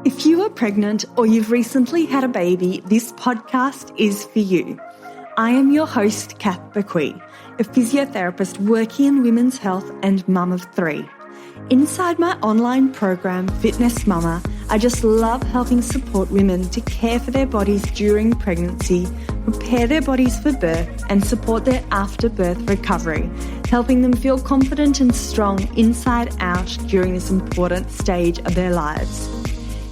If you are pregnant or you've recently had a baby, this podcast is for you. I am your host, Kath Bequee, a physiotherapist working in women's health and mum of three. Inside my online program, Fitness Mama, I just love helping support women to care for their bodies during pregnancy, prepare their bodies for birth, and support their after-birth recovery, helping them feel confident and strong inside out during this important stage of their lives.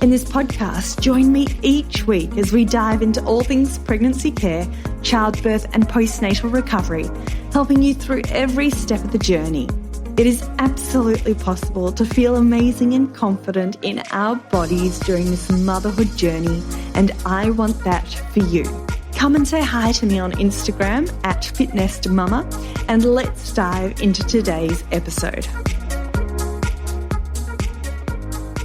In this podcast, join me each week as we dive into all things pregnancy care, childbirth, and postnatal recovery, helping you through every step of the journey. It is absolutely possible to feel amazing and confident in our bodies during this motherhood journey, and I want that for you. Come and say hi to me on Instagram at @fitnessmama, and let's dive into today's episode.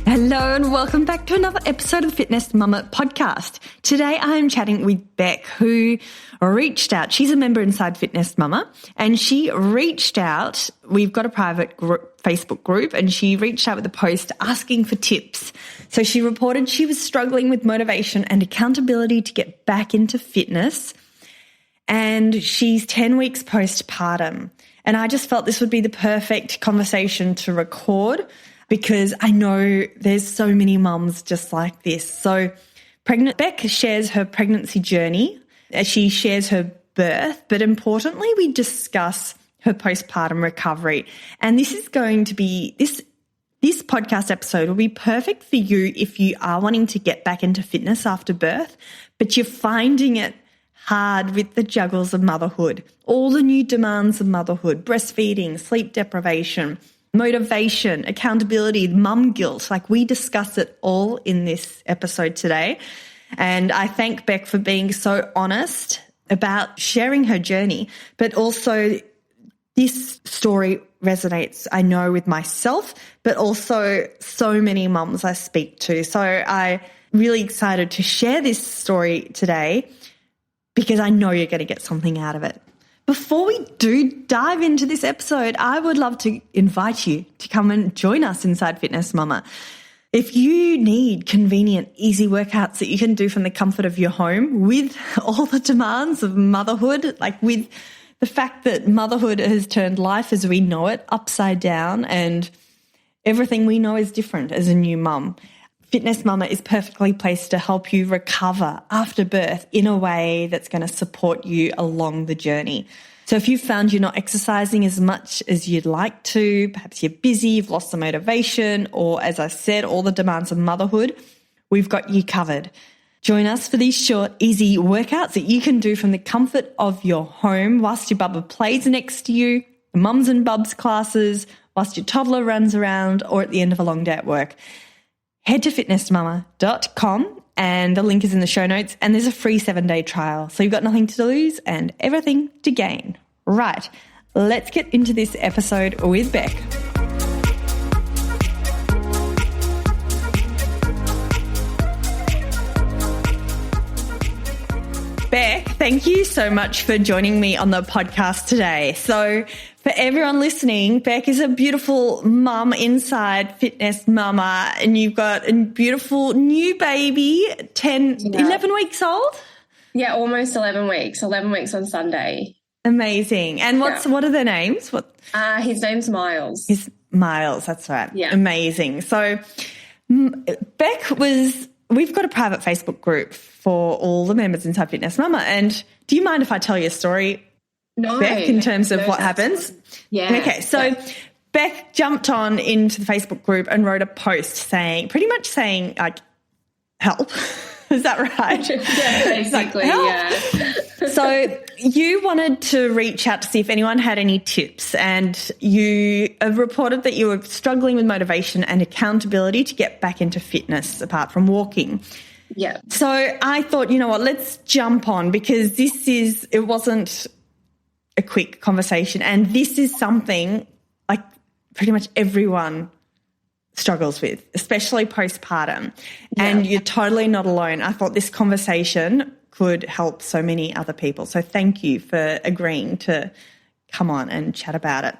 Hello and welcome back to another episode of the Fitness Mama podcast. Today I am chatting with Beck, who reached out. She's a member inside Fitness Mama, and she reached out. We've got a private Facebook group, and she reached out with a post asking for tips. So she reported she was struggling with motivation and accountability to get back into fitness, and she's 10 weeks postpartum. And I just felt this would be the perfect conversation to record, because I know there's so many mums just like this. So Beck shares her pregnancy journey. She shares her birth, but importantly, we discuss her postpartum recovery. And this is going to be, this podcast episode will be perfect for you if you are wanting to get back into fitness after birth, but you're finding it hard with the juggles of motherhood, all the new demands of motherhood, breastfeeding, sleep deprivation, motivation, accountability, mum guilt. Like, we discuss it all in this episode today. And I thank Beck for being so honest about sharing her journey, but also this story resonates, I know, with myself, but also so many mums I speak to. So I'm really excited to share this story today because I know you're going to get something out of it. Before we do dive into this episode, I would love to invite you to come and join us inside Fitness Mama. If you need convenient, easy workouts that you can do from the comfort of your home with all the demands of motherhood, like with the fact that motherhood has turned life as we know it upside down and everything we know is different as a new mum, Fitness Mama is perfectly placed to help you recover after birth in a way that's going to support you along the journey. So if you've found you're not exercising as much as you'd like to, perhaps you're busy, you've lost the motivation, or as I said, all the demands of motherhood, we've got you covered. Join us for these short, easy workouts that you can do from the comfort of your home whilst your bubba plays next to you, the mums and bubs classes, whilst your toddler runs around, or at the end of a long day at work. Head to fitnessmama.com and the link is in the show notes, and there's a free 7-day trial. So you've got nothing to lose and everything to gain. Right, let's get into this episode with Beck. Beck, thank you so much for joining me on the podcast today. So for everyone listening, Beck is a beautiful mum inside Fitness Mama, and you've got a beautiful new baby, 11 weeks old? Yeah, almost 11 weeks. 11 weeks on Sunday. Amazing. And what are their names? His name's Miles. Miles, that's right. Yeah. Amazing. So we've got a private Facebook group for all the members inside Fitness Mama. And do you mind if I tell you a story, No, Beck, in terms of what happens? Yeah. Okay, so Beck jumped on into the Facebook group and wrote a post pretty much saying, like, help. Is that right? Yeah, basically, yeah. So you wanted to reach out to see if anyone had any tips, and you reported that you were struggling with motivation and accountability to get back into fitness apart from walking. Yeah. So I thought, you know what, let's jump on, because it wasn't a quick conversation, and this is something like pretty much everyone struggles with, especially postpartum. Yeah. And you're totally not alone. I thought this conversation could help so many other people. So thank you for agreeing to come on and chat about it.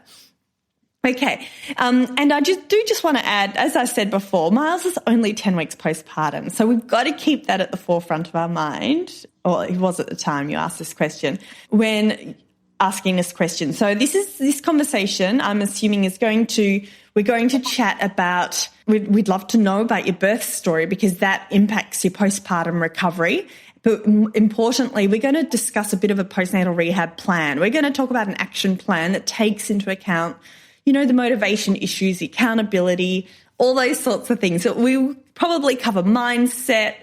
Okay. And I just want to add, as I said before, Miles is only 10 weeks postpartum. So we've got to keep that at the forefront of our mind, or it was at the time you asked this question, when asking this question. So this conversation, I'm assuming, we're going to chat about, we'd love to know about your birth story because that impacts your postpartum recovery. But importantly, we're going to discuss a bit of a postnatal rehab plan. We're going to talk about an action plan that takes into account, the motivation issues, the accountability, all those sorts of things. So we'll probably cover mindset.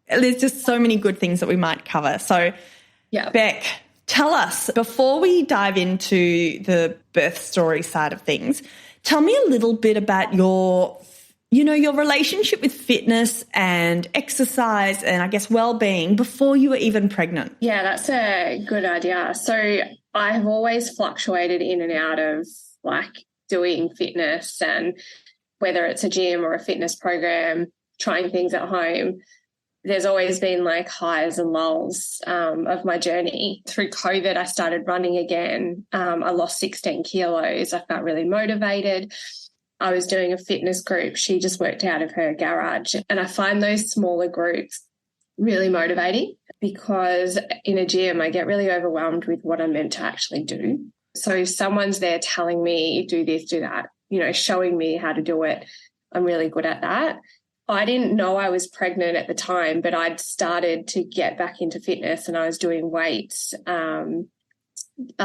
There's just so many good things that we might cover. So, yeah. Beck, tell us, before we dive into the birth story side of things, tell me a little bit about your relationship with fitness and exercise and I guess well-being before you were even pregnant. Yeah, that's a good idea. So I have always fluctuated in and out of doing fitness, and whether it's a gym or a fitness program, trying things at home, there's always been highs and lulls of my journey. Through COVID, I started running again. I lost 16 kilos. I felt really motivated. I was doing a fitness group. She just worked out of her garage. And I find those smaller groups really motivating because in a gym, I get really overwhelmed with what I'm meant to actually do. So if someone's there telling me, do this, do that, showing me how to do it, I'm really good at that. I didn't know I was pregnant at the time, but I'd started to get back into fitness and I was doing weights. I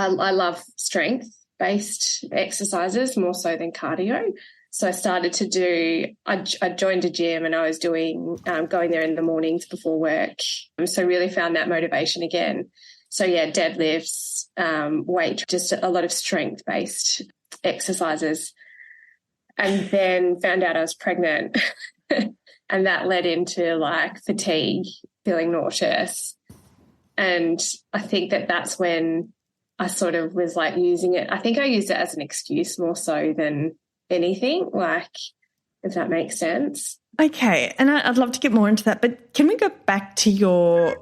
love strength-based exercises more so than cardio. So I started to I joined a gym and I was doing, going there in the mornings before work. So really found that motivation again. So yeah, deadlifts, weight, just a lot of strength-based exercises. And then found out I was pregnant and that led into fatigue, feeling nauseous. And I think that's when I sort of was using it. I think I used it as an excuse more so than anything, if that makes sense. Okay. And I'd love to get more into that, but can we go back to your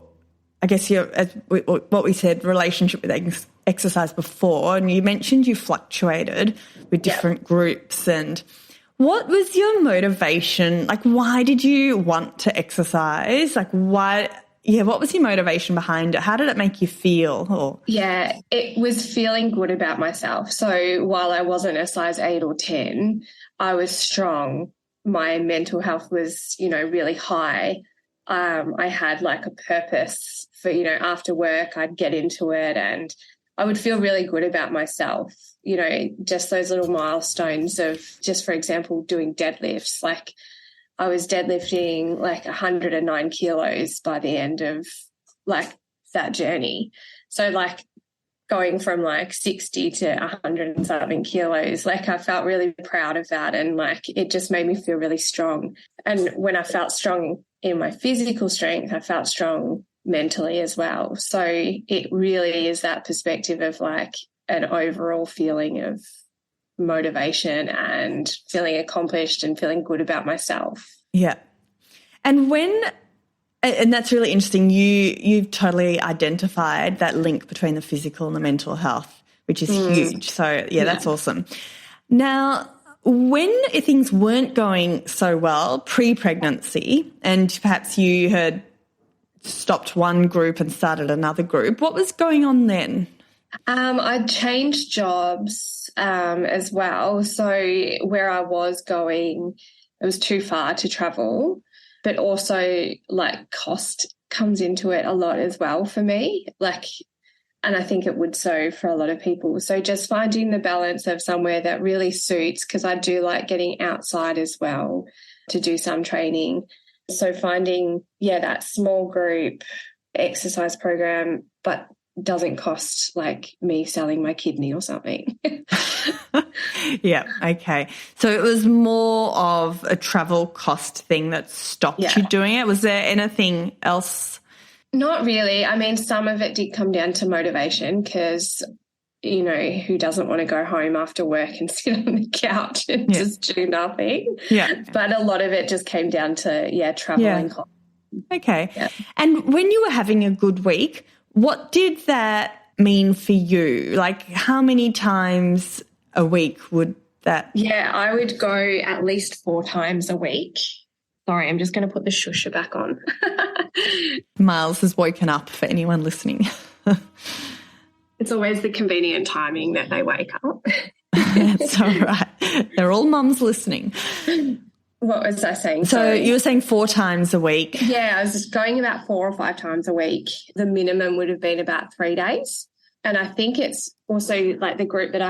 what we said, relationship with exercise before? And you mentioned you fluctuated with different groups. And what was your motivation? Why did you want to exercise? What was your motivation behind it? How did it make you feel? Yeah, it was feeling good about myself. So while I wasn't a size 8 or 10, I was strong. My mental health was, really high. I had a purpose for, after work, I'd get into it and I would feel really good about myself. Just those little milestones of just, for example, doing deadlifts. I was deadlifting 109 kilos by the end of that journey. So going from 60 to 100 and something kilos, I felt really proud of that. And it just made me feel really strong. And when I felt strong in my physical strength, I felt strong mentally as well. So it really is that perspective of an overall feeling of motivation and feeling accomplished and feeling good about myself. Yeah. And that's really interesting. You've totally identified that link between the physical and the mental health, which is huge. So yeah, that's awesome. Now, when things weren't going so well pre-pregnancy and perhaps you had stopped one group and started another group, what was going on then? I changed jobs as well. So where I was going, it was too far to travel, but also cost comes into it a lot as well for me. And I think it would so for a lot of people. So just finding the balance of somewhere that really suits, because I do like getting outside as well to do some training. So finding, that small group exercise program, but doesn't cost me selling my kidney or something. Yeah, okay. So it was more of a travel cost thing that stopped you doing it. Was there anything else? Not really. I mean, some of it did come down to motivation because, who doesn't want to go home after work and sit on the couch and just do nothing? Yeah. But a lot of it just came down to, traveling. Yeah. Okay. Yeah. And when you were having a good week, what did that mean for you? How many times a week would that? Yeah, I would go at least 4 times a week. Sorry, I'm just going to put the shusher back on. Miles has woken up for anyone listening. It's always the convenient timing that they wake up. That's all right. They're all mums listening. What was I saying? So Sorry. you were saying 4 times a week. Yeah, I was just going about 4 or 5 times a week. The minimum would have been about 3 days. And I think it's also like the group that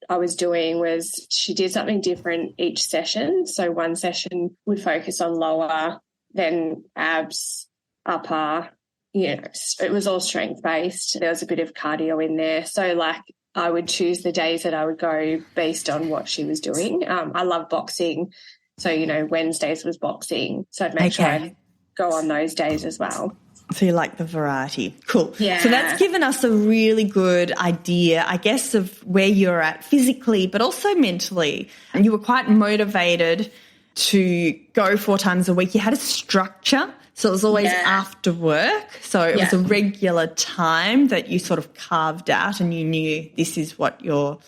I was doing was she did something different each session. So one session would focus on lower, then abs, upper. It was all strength-based. There was a bit of cardio in there. So, like, I would choose the days that I would go based on what she was doing. I love boxing. So, Wednesdays was boxing. So I'd make sure I'd go on those days as well. So you like the variety. Cool. Yeah. So that's given us a really good idea, I guess, of where you're at physically, but also mentally. And you were quite motivated to go 4 times a week. You had a structure. So it was always after work. So it was a regular time that you sort of carved out and you knew this is what you're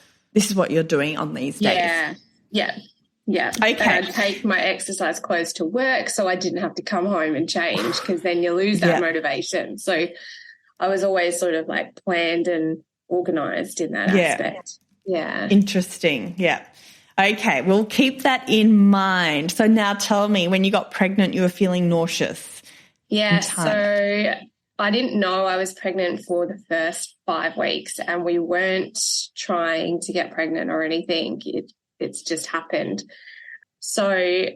doing on these days. Yeah. Okay. And I'd take my exercise clothes to work so I didn't have to come home and change because then you lose that motivation. So I was always sort of like planned and organised in that aspect. Yeah. Interesting. Yeah. Okay. We'll keep that in mind. So now tell me, when you got pregnant, you were feeling nauseous. Yeah. So I didn't know I was pregnant for the first 5 weeks and we weren't trying to get pregnant or anything. It's just happened. So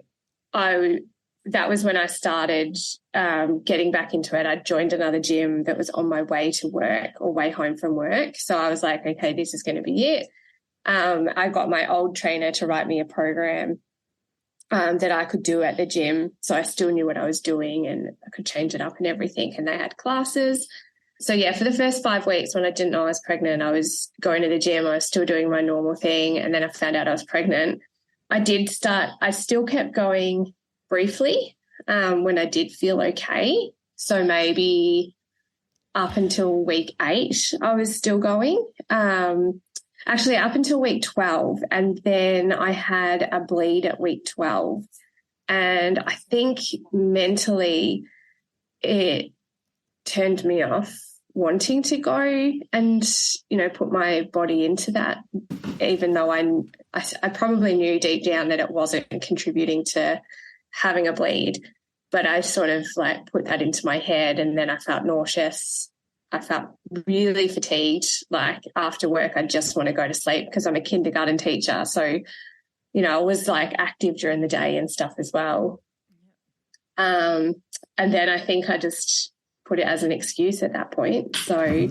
that was when I started getting back into it. I joined another gym that was on my way to work or way home from work. So I was like, okay, this is going to be it. I got my old trainer to write me a program that I could do at the gym. So I still knew what I was doing and I could change it up and everything. And they had classes. So, for the first 5 weeks when I didn't know I was pregnant, I was going to the gym. I was still doing my normal thing. And then I found out I was pregnant. I still kept going briefly when I did feel okay. So maybe up until week 8, I was still going. Actually, up until week 12. And then I had a bleed at week 12. And I think mentally it turned me off wanting to go and, put my body into that, even though I probably knew deep down that it wasn't contributing to having a bleed. But I sort of like put that into my head and then I felt nauseous. I felt really fatigued. Like after work, I just want to go to sleep because I'm a kindergarten teacher. So, I was like active during the day and stuff as well. And then I think I just put it as an excuse at that point. So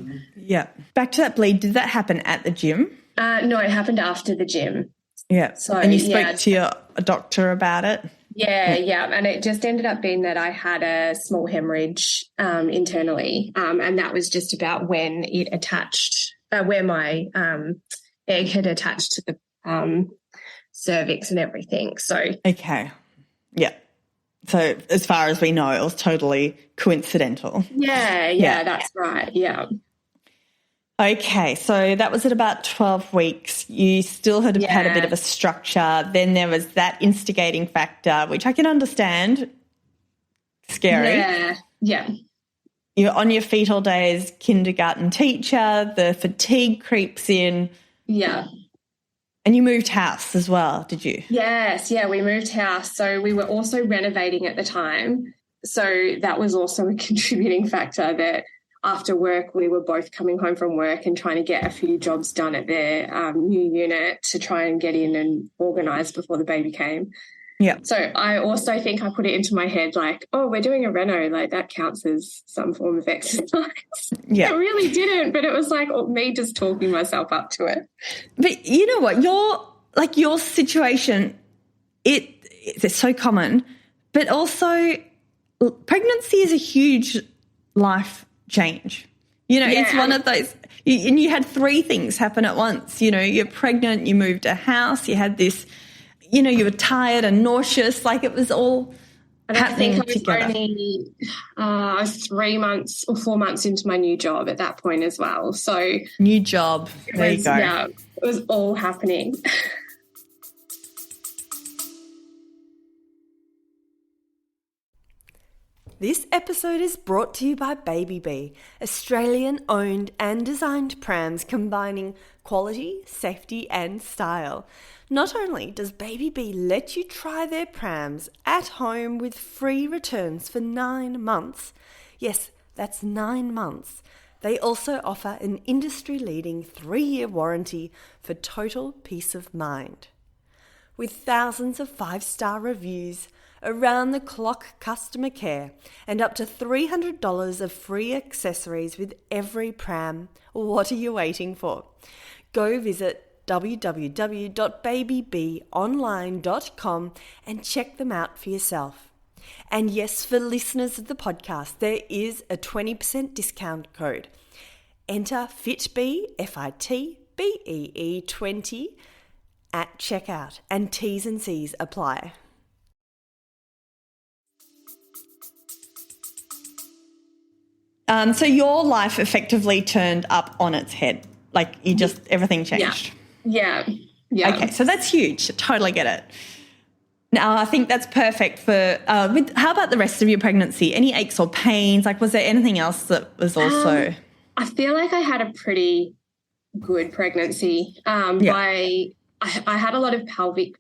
back to that bleed. Did that happen at the gym? No, it happened after the gym. Yeah. So and you spoke to your doctor about it? Yeah. And it just ended up being that I had a small hemorrhage internally, and that was just about when it attached, where my egg had attached to the cervix and everything. So okay, yeah. So as far as we know, it was totally coincidental. Yeah, that's right. Yeah. Okay, so that was at about 12 weeks. You still had had a bit of a structure. Then there was that instigating factor, which I can understand. Scary. Yeah. You're on your feet all day as kindergarten teacher. The fatigue creeps in. Yeah. And you moved house as well, did you? Yes, we moved house. So we were also renovating at the time. So that was also a contributing factor that after work we were both coming home from work and trying to get a few jobs done at their new unit to try and get in and organise before the baby came. Yeah. So I also think I put it into my head like, oh, we're doing a reno, like that counts as some form of exercise. Yeah. It really didn't, but it was like me just talking myself up to it. But you know what? Your situation, it's so common, but also pregnancy is a huge life change. It's one of those, and you had 3 things happen at once. You're pregnant, you moved a house, you had this, you were tired and nauseous, like it was all happening together. I was 3 months or 4 months into my new job at that point as well. So new job, there you go. Yeah, it was all happening. This episode is brought to you by Baby Bee, Australian-owned and designed prams combining quality, safety and style. Not only does Baby Bee let you try their prams at home with free returns for 9 months, yes, that's 9 months, they also offer an industry-leading 3-year warranty for total peace of mind. With thousands of 5-star reviews, around-the-clock customer care, and up to $300 of free accessories with every pram, what are you waiting for? Go visit www.babybeeonline.com and check them out for yourself. And yes, for listeners of the podcast, there is a 20% discount code. Enter FITBEE, F-I-T-B-E-E 20 at checkout, and T's and C's apply. So your life effectively turned up on its head. Like everything changed. Yeah. Okay, so that's huge. Totally get it. Now, I think that's perfect for, how about the rest of your pregnancy? Any aches or pains? Like, was there anything else that was also? I feel like I had a pretty good pregnancy. I had a lot of pelvic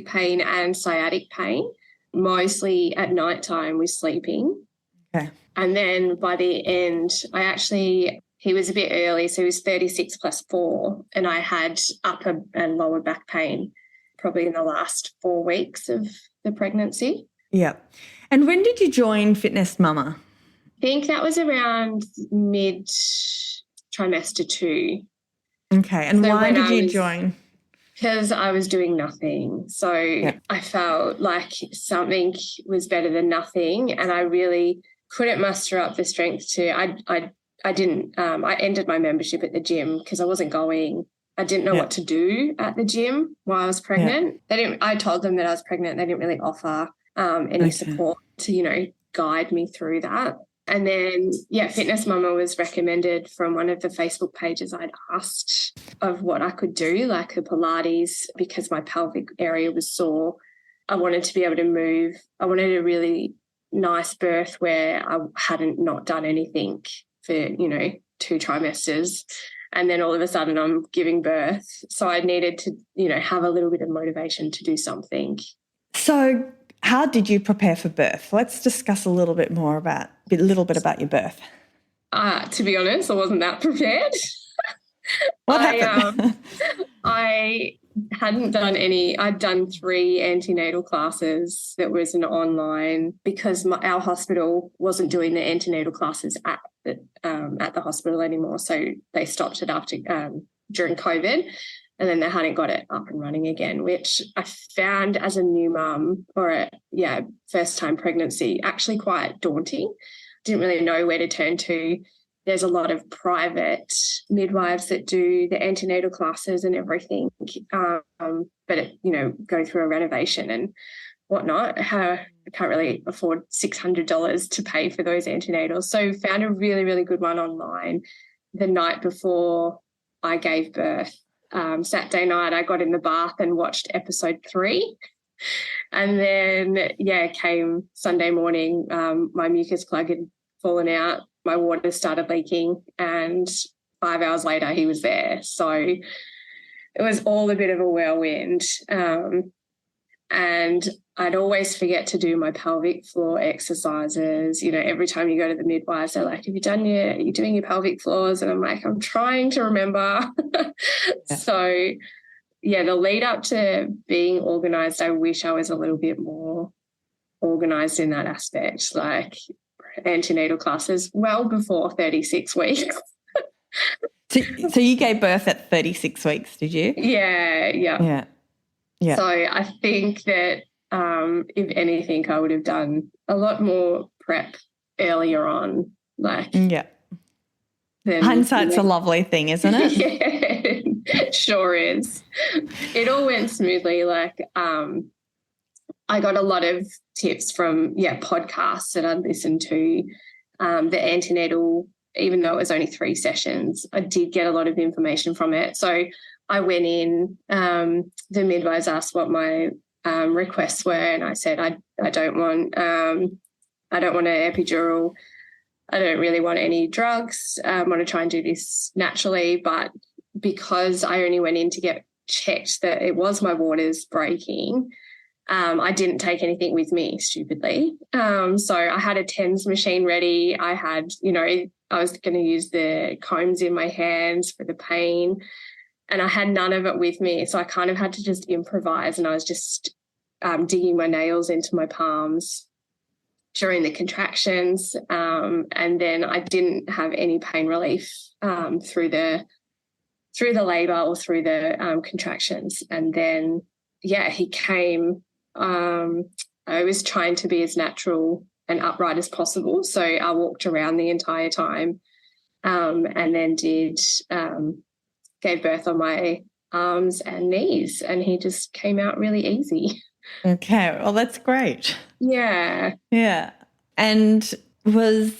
pain and sciatic pain, mostly at nighttime with sleeping. Okay. And then by the end, he was a bit early, so he was 36 plus 4, and I had upper and lower back pain probably in the last 4 weeks of the pregnancy. Yeah. And when did you join Fitness Mama? I think that was around mid-trimester 2. Okay. And so why did you join? Because I was doing nothing. So I felt like something was better than nothing, and I really couldn't muster up the strength to I ended my membership at the gym because I wasn't going. I didn't know what to do at the gym while I was pregnant. I told them that I was pregnant. They didn't really offer any support to, guide me through that. And then, Fitness Mama was recommended from one of the Facebook pages I'd asked of what I could do, like the Pilates, because my pelvic area was sore. I wanted to be able to move. I wanted a really nice birth where I hadn't not done anything for, 2 trimesters. And then all of a sudden I'm giving birth. So I needed to, have a little bit of motivation to do something. So how did you prepare for birth? Let's discuss a little bit about your birth. To be honest, I wasn't that prepared. What happened? I hadn't done any. I'd done 3 antenatal classes that was an online because our hospital wasn't doing the antenatal classes at the hospital anymore. So they stopped it after during COVID, and then they hadn't got it up and running again, which I found as a new mum or first-time pregnancy actually quite daunting. Didn't really know where to turn to. There's a lot of private midwives that do the antenatal classes and everything, but go through a renovation and whatnot. I can't really afford $600 to pay for those antenatals. So found a really, really good one online the night before I gave birth. Saturday night I got in the bath and watched episode 3. And then, came Sunday morning, my mucus plug had fallen out. My water started leaking, and 5 hours later he was there. So it was all a bit of a whirlwind. And I'd always forget to do my pelvic floor exercises. Every time you go to the midwives, they're like, are you doing your pelvic floors? And I'm like, I'm trying to remember. So, the lead up to being organised, I wish I was a little bit more organised in that aspect, like antenatal classes well before 36 weeks. So you gave birth at 36 weeks, did you? Yeah. So I think that if anything, I would have done a lot more prep earlier on. Hindsight's a lovely thing, isn't it? Yeah, sure is. It all went smoothly. I got a lot of tips from podcasts that I'd listened to. The antenatal, even though it was only 3 sessions, I did get a lot of information from it. So I went in, the midwives asked what my requests were, and I said I don't want I don't want an epidural. I don't really want any drugs. I want to try and do this naturally. But because I only went in to get checked that it was my waters breaking, I didn't take anything with me, stupidly. So I had a TENS machine ready. I had, I was going to use the combs in my hands for the pain, and I had none of it with me. So I kind of had to just improvise, and I was just digging my nails into my palms during the contractions. And then I didn't have any pain relief through the labour or through the contractions. And then, he came. I was trying to be as natural and upright as possible. So I walked around the entire time, and then gave birth on my arms and knees, and he just came out really easy. Okay, well, that's great. Yeah. Yeah. And was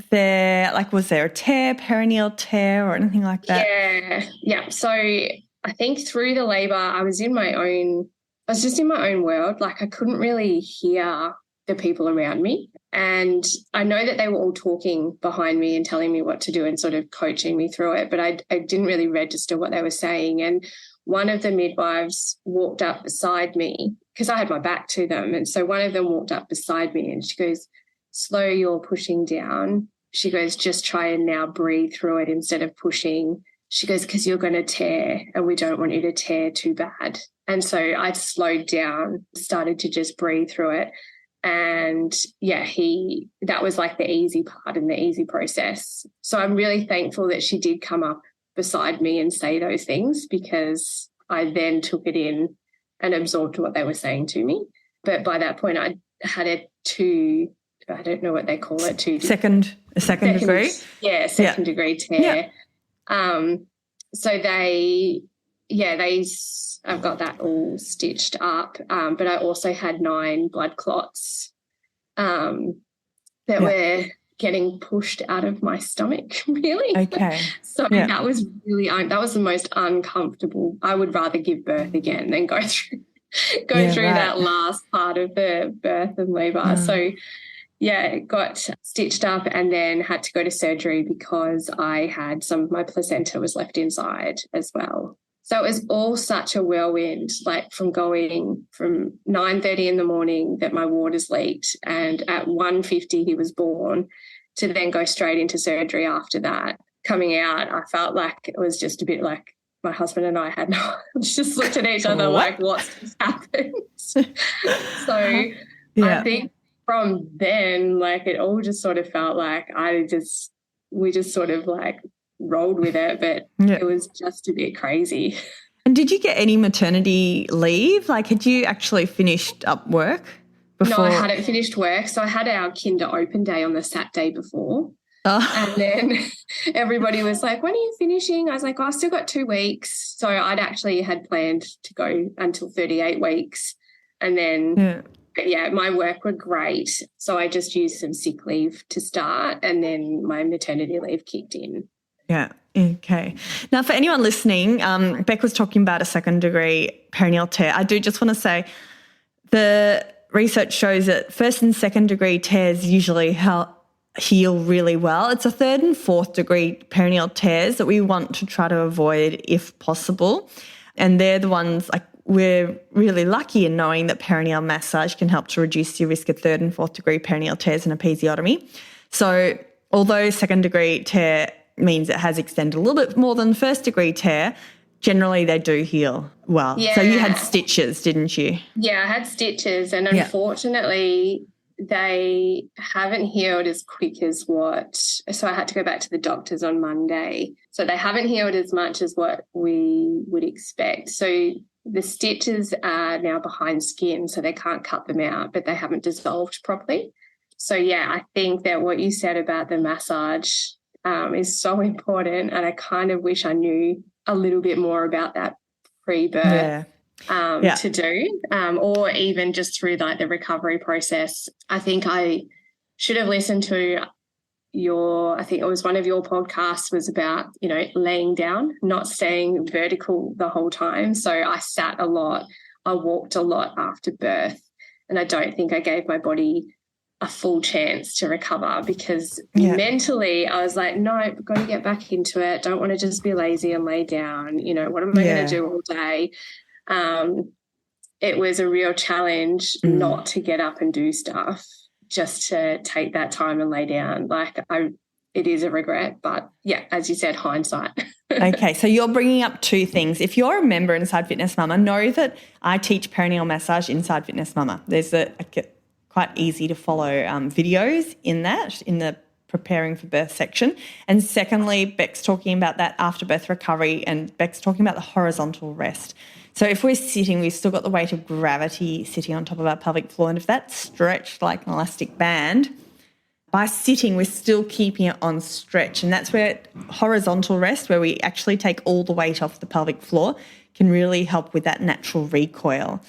there a tear, perineal tear or anything like that? Yeah. So I think through the labour I was just in my own world. Like, I couldn't really hear the people around me. And I know that they were all talking behind me and telling me what to do and sort of coaching me through it, but I didn't really register what they were saying. And one of the midwives walked up beside me because I had my back to them. And so one of them walked up beside me and she goes, "Slow your pushing down." She goes, "Just try and now breathe through it instead of pushing." She goes, "Because you're going to tear and we don't want you to tear too bad." And so I slowed down, started to just breathe through it. And that was like the easy part and the easy process. So I'm really thankful that she did come up beside me and say those things, because I then took it in and absorbed what they were saying to me. But by that point, I had I don't know what they call it. Second degree? Yeah, second degree tear. Yeah. So I've got that all stitched up. But I also had 9 blood clots that were getting pushed out of my stomach, really. Okay. So that was that was the most uncomfortable. I would rather give birth again than go through that last part of the birth and labour. So it got stitched up and then had to go to surgery because I had some of my placenta was left inside as well. So it was all such a whirlwind, like from going from 9:30 in the morning that my waters leaked, and at 1:50 he was born, to then go straight into surgery after that. Coming out, I felt like it was just a bit like my husband and I had just looked at each other like, what's just happened? So I think from then, like, it all just sort of felt like we just sort of like rolled with it, but it was just a bit crazy. And did you get any maternity leave? Like, had you actually finished up work before? No, I hadn't finished work. So I had our kinder open day on the Saturday before. And then everybody was like, "When are you finishing?" I was like, "I've still got 2 weeks." So I'd actually had planned to go until 38 weeks. And then, my work were great. So I just used some sick leave to start, and then my maternity leave kicked in. Yeah. Okay. Now, for anyone listening, Beck was talking about a second-degree perineal tear. I do just want to say the research shows that first and second-degree tears usually heal really well. It's a third and fourth-degree perineal tears that we want to try to avoid if possible, and they're the ones, like, we're really lucky in knowing that perineal massage can help to reduce your risk of third and fourth-degree perineal tears and episiotomy. So although second-degree tear means it has extended a little bit more than first-degree tear, generally they do heal well. Yeah. So you had stitches, didn't you? Yeah, I had stitches, and unfortunately they haven't healed as quick as so I had to go back to the doctors on Monday. So they haven't healed as much as what we would expect. So the stitches are now behind skin, so they can't cut them out, but they haven't dissolved properly. So, I think that what you said about the massage is so important, and I kind of wish I knew a little bit more about that pre-birth to do, or even just through like the recovery process. I think I should have listened to I think it was one of your podcasts was about, laying down, not staying vertical the whole time. So I sat a lot, I walked a lot after birth, and I don't think I gave my body a full chance to recover, because mentally I was like, no, I've got to get back into it. Don't want to just be lazy and lay down. You know, what am I going to do all day? It was a real challenge not to get up and do stuff, just to take that time and lay down. Like, it is a regret, but yeah, as you said, hindsight. Okay, so you're bringing up two things. If you're a member inside Fitness Mama, know that I teach perineal massage inside Fitness Mama. There's a quite easy to follow videos in the preparing for birth section. And secondly, Beck's talking about that after birth recovery, and Beck's talking about the horizontal rest. So if we're sitting, we've still got the weight of gravity sitting on top of our pelvic floor, and if that's stretched like an elastic band, by sitting, we're still keeping it on stretch, and that's where horizontal rest, where we actually take all the weight off the pelvic floor, can really help with that natural recoil.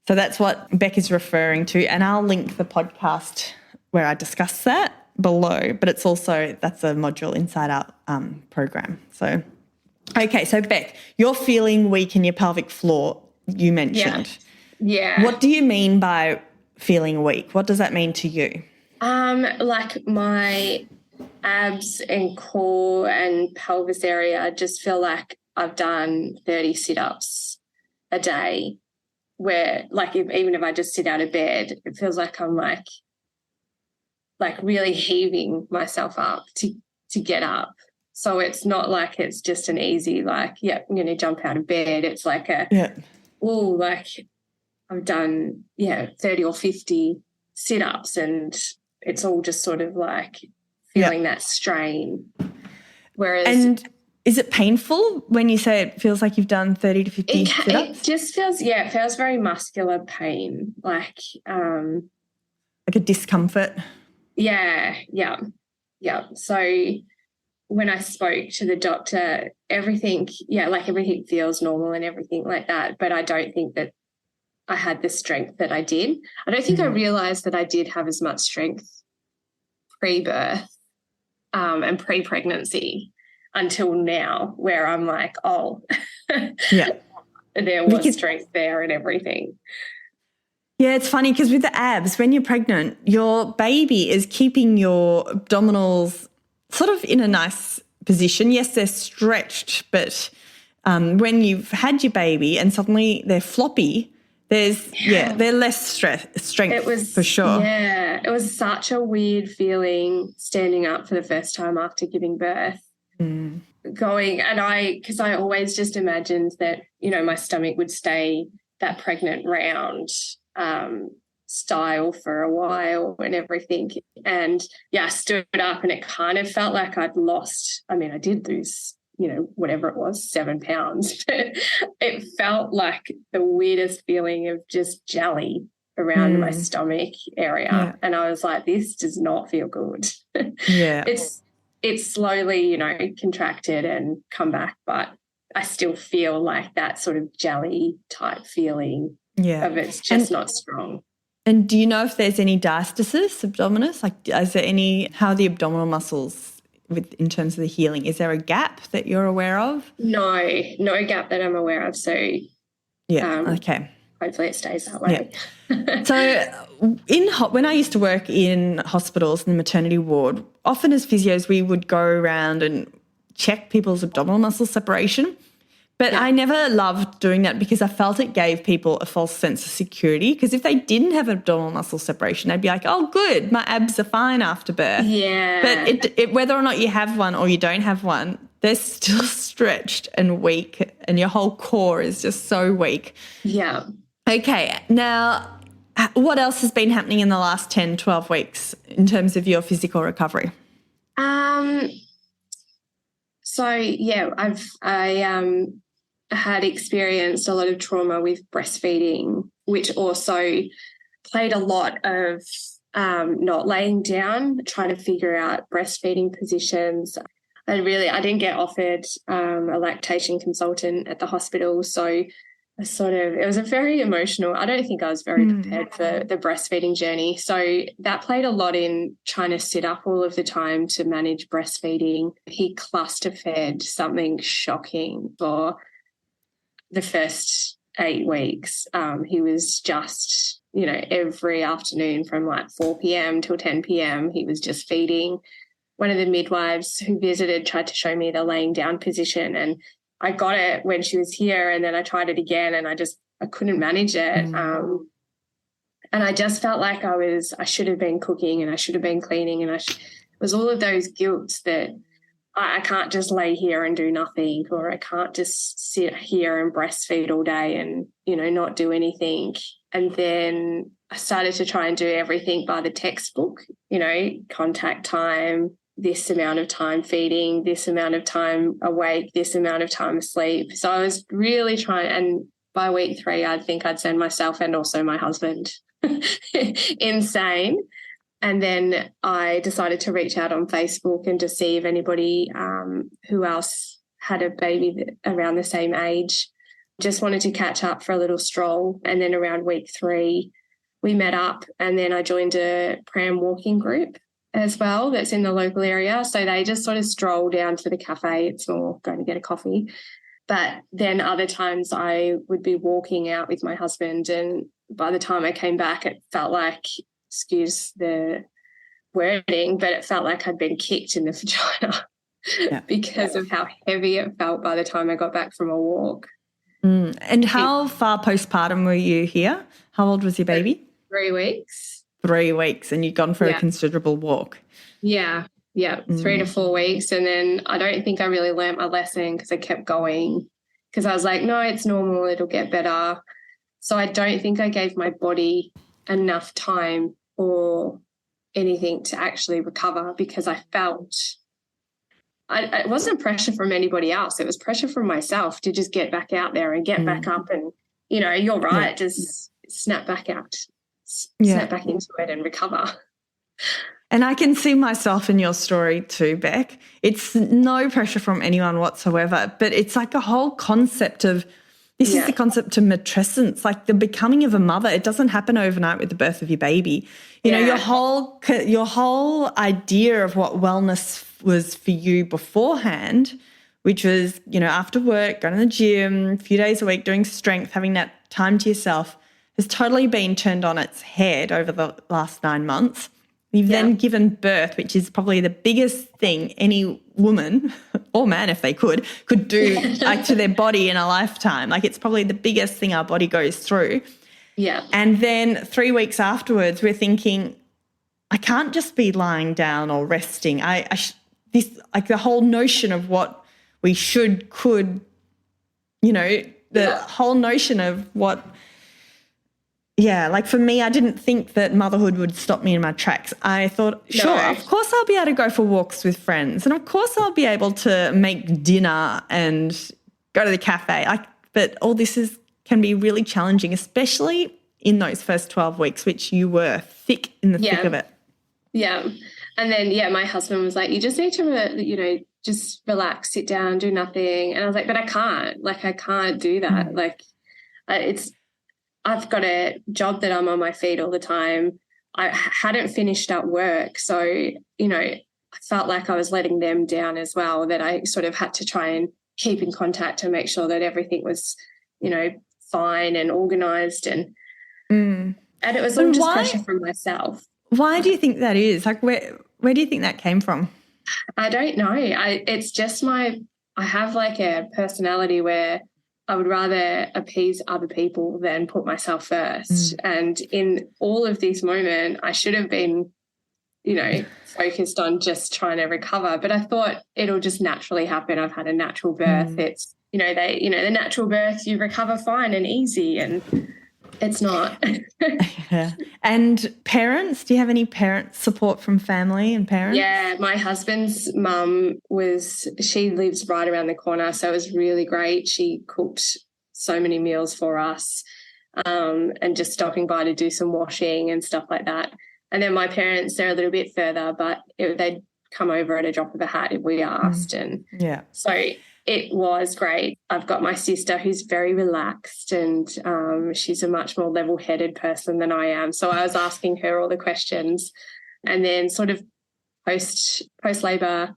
So that's what Beck is referring to, and I'll link the podcast where I discuss that below, but it's also, that's a module inside our program. So, okay, so Beck, you're feeling weak in your pelvic floor, you mentioned. Yeah. What do you mean by feeling weak? What does that mean to you? Like my abs and core and pelvis area just feel like I've done 30 sit-ups a day, where like even if I just sit out of bed, it feels like I'm like really heaving myself up to get up. So it's not like it's just an easy like, yeah, I'm going to jump out of bed. It's like like I've done 30 or 50 sit-ups, and it's all just sort of like feeling that strain. Whereas, and is it painful when you say it feels like you've done 30 to 50 sit-ups? It just feels, it feels very muscular pain, like a discomfort. Yeah. So when I spoke to the doctor, everything feels normal and everything like that, but I don't think that I had the strength that I did. I don't think I realised that I did have as much strength pre-birth and pre-pregnancy until now, where I'm like, there was strength there and everything. Yeah, it's funny because with the abs, when you're pregnant, your baby is keeping your abdominals sort of in a nice position. Yes, they're stretched, but when you've had your baby and suddenly they're floppy, they're less strength for sure. Yeah, it was such a weird feeling standing up for the first time after giving birth. Because I always just imagined that, my stomach would stay that pregnant round style for a while and everything. And I stood up and it kind of felt like I'd lost, I did lose, whatever it was, 7 pounds, but it felt like the weirdest feeling of just jelly around my stomach area. Yeah. And I was like, this does not feel good. Yeah. It's slowly, contracted and come back, but I still feel like that sort of jelly type feeling of it's just not strong. And do you know if there's any diastasis abdominis? Like, is there how are the abdominal muscles in terms of the healing? Is there a gap that you're aware of? No gap that I'm aware of. So, okay. Hopefully it stays that way. Yeah. So when I used to work in hospitals in the maternity ward, often as physios we would go around and check people's abdominal muscle separation. But I never loved doing that because I felt it gave people a false sense of security, because if they didn't have abdominal muscle separation, they'd be like, oh, good, my abs are fine after birth. Yeah. But whether or not you have one or you don't have one, they're still stretched and weak, and your whole core is just so weak. Yeah. Okay, now what else has been happening in the last 10, 12 weeks in terms of your physical recovery? I had experienced a lot of trauma with breastfeeding, which also played a lot of not laying down, trying to figure out breastfeeding positions. I didn't get offered a lactation consultant at the hospital, so it was a very emotional, I don't think I was very prepared for the breastfeeding journey. So that played a lot in trying to sit up all of the time to manage breastfeeding. He cluster fed something shocking for the first 8 weeks. He was just every afternoon from like 4 p.m. till 10 p.m. he was just feeding. One of the midwives who visited tried to show me the laying down position, and I got it when she was here, and then I tried it again and I couldn't manage it. And I just felt like I should have been cooking and I should have been cleaning, and it was all of those guilts that I can't just lay here and do nothing, or I can't just sit here and breastfeed all day and, not do anything. And then I started to try and do everything by the textbook, contact time, this amount of time feeding, this amount of time awake, this amount of time asleep. So I was really trying, and by week 3, I think I'd send myself and also my husband insane. And then I decided to reach out on Facebook and to see if anybody who else had a baby around the same age. Just wanted to catch up for a little stroll. And then around week 3, we met up, and then I joined a pram walking group as well that's in the local area. So they just sort of stroll down to the cafe. It's more going to get a coffee. But then other times I would be walking out with my husband, and by the time I came back, it felt like, excuse the wording, but it felt like I'd been kicked in the vagina because of how heavy it felt by the time I got back from a walk. And how far postpartum were you here? How old was your baby? 3 weeks. 3 weeks, and you'd gone for a considerable walk. Yeah, 3 to 4 weeks. And then I don't think I really learnt my lesson because I kept going, because I was like, no, it's normal, it'll get better. So I don't think I gave my body enough time or anything to actually recover, because I felt it wasn't pressure from anybody else. It was pressure from myself to just get back out there and get back up and, you're right, just snap back out, snap back into it and recover. And I can see myself in your story too, Beck. It's no pressure from anyone whatsoever, but it's like a whole concept of, this is the concept of matrescence, like the becoming of a mother. It doesn't happen overnight with the birth of your baby. You know, your whole idea of what wellness was for you beforehand, which was, after work, going to the gym, a few days a week, doing strength, having that time to yourself, has totally been turned on its head over the last 9 months. You've then given birth, which is probably the biggest thing any woman or man, if they could do like to their body in a lifetime. Like, it's probably the biggest thing our body goes through. Yeah. And then 3 weeks afterwards, we're thinking, I can't just be lying down or resting. The whole notion of what we could, the whole notion of what. Yeah, like for me, I didn't think that motherhood would stop me in my tracks. I thought, sure, of course I'll be able to go for walks with friends, and of course I'll be able to make dinner and go to the cafe. But all this can be really challenging, especially in those first 12 weeks, which you were thick in the thick of it. Yeah. And then, my husband was like, you just need to, just relax, sit down, do nothing. And I was like, but I can't. Like, I can't do that. Like, I've got a job that I'm on my feet all the time. I hadn't finished up work. So, I felt like I was letting them down as well, that I sort of had to try and keep in contact to make sure that everything was, fine and organised. And it was all just pressure from myself. Why do you think that is? Like, where do you think that came from? I don't know. It's just I have like a personality where I would rather appease other people than put myself first. And in all of this moment, I should have been, focused on just trying to recover. But I thought it'll just naturally happen. I've had a natural birth. It's, the natural birth, you recover fine and easy, and it's not. And parents, do you have any parent support from family and parents? Yeah, my husband's mum she lives right around the corner, so it was really great. She cooked so many meals for us, and just stopping by to do some washing and stuff like that. And then my parents, they're a little bit further, but they'd come over at a drop of a hat if we asked. And so it was great. I've got my sister who's very relaxed, and she's a much more level-headed person than I am. So I was asking her all the questions. And then sort of post-labour,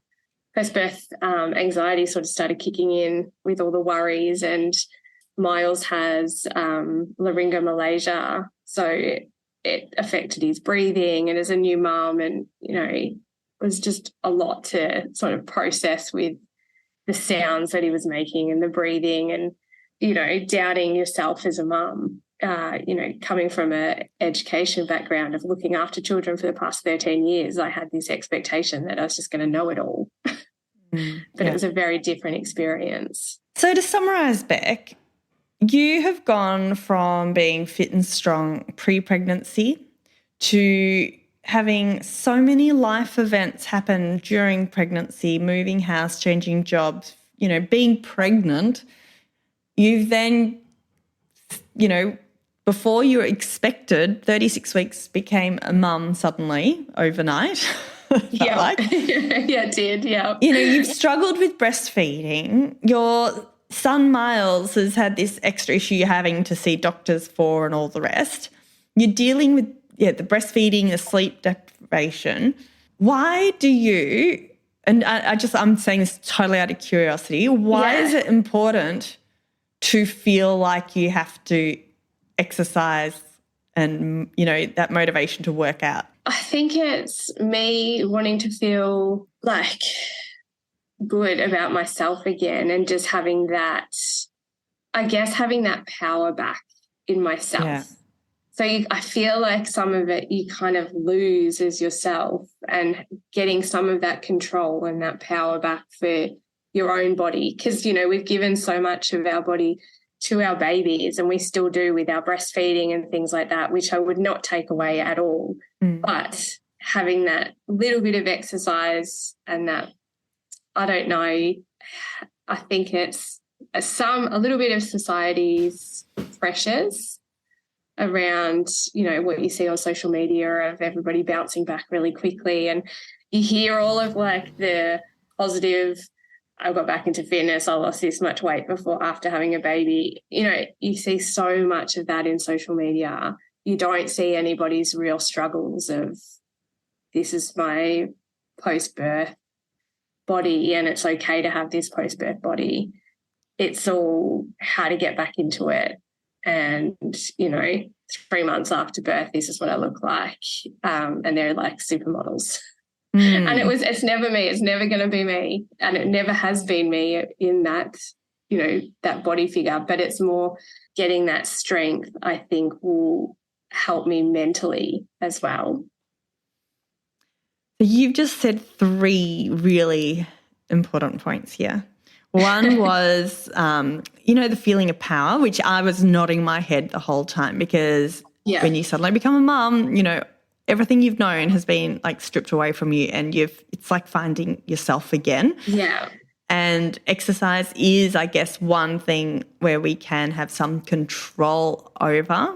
post-birth anxiety sort of started kicking in with all the worries. And Miles has laryngomalacia. So it affected his breathing, and as a new mum, and, it was just a lot to sort of process with the sounds that he was making and the breathing and, doubting yourself as a mum. Coming from an education background of looking after children for the past 13 years, I had this expectation that I was just going to know it all. But it was a very different experience. So to summarise, Beck, you have gone from being fit and strong pre-pregnancy to having so many life events happen during pregnancy, moving house, changing jobs, being pregnant. You've then, before you were expected, 36 weeks became a mum suddenly overnight. Yeah, yeah, it did, yeah. You've struggled with breastfeeding. Your son Miles has had this extra issue you're having to see doctors for and all the rest. You're dealing with, the breastfeeding, the sleep deprivation. Why do you, and I'm saying this totally out of curiosity, why is it important to feel like you have to exercise and, that motivation to work out? I think it's me wanting to feel like good about myself again, and just having that, having that power back in myself. Yeah. So I feel like some of it you kind of lose as yourself, and getting some of that control and that power back for your own body, because, we've given so much of our body to our babies, and we still do with our breastfeeding and things like that, which I would not take away at all. But having that little bit of exercise and that, I don't know, I think it's a little bit of society's pressures around, what you see on social media of everybody bouncing back really quickly, and you hear all of like the positive, I got back into fitness, I lost this much weight after having a baby. You see so much of that in social media. You don't see anybody's real struggles of, this is my post-birth body and it's okay to have this post-birth body. It's all how to get back into it. And, 3 months after birth, this is what I look like. And they're like supermodels. And it's never me. It's never going to be me. And it never has been me in that, that body figure. But it's more getting that strength, I think, will help me mentally as well. You've just said 3 really important points here. One was, the feeling of power, which I was nodding my head the whole time, because when you suddenly become a mum, everything you've known has been like stripped away from you, and it's like finding yourself again. Yeah. And exercise is, I guess, one thing where we can have some control over.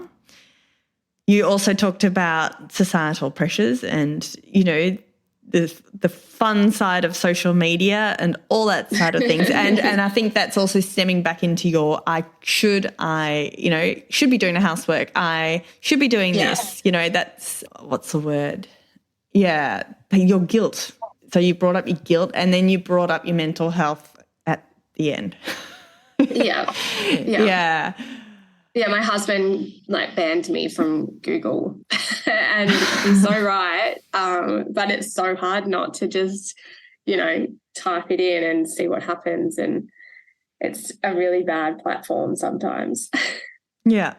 You also talked about societal pressures and, the fun side of social media and all that side of things. And I think that's also stemming back into your should be doing the housework. I should be doing this. That's, what's the word? Yeah, your guilt. So you brought up your guilt, and then you brought up your mental health at the end. Yeah. Yeah, my husband banned me from Google, and he's so right. But it's so hard not to just, type it in and see what happens, and it's a really bad platform sometimes. Yeah.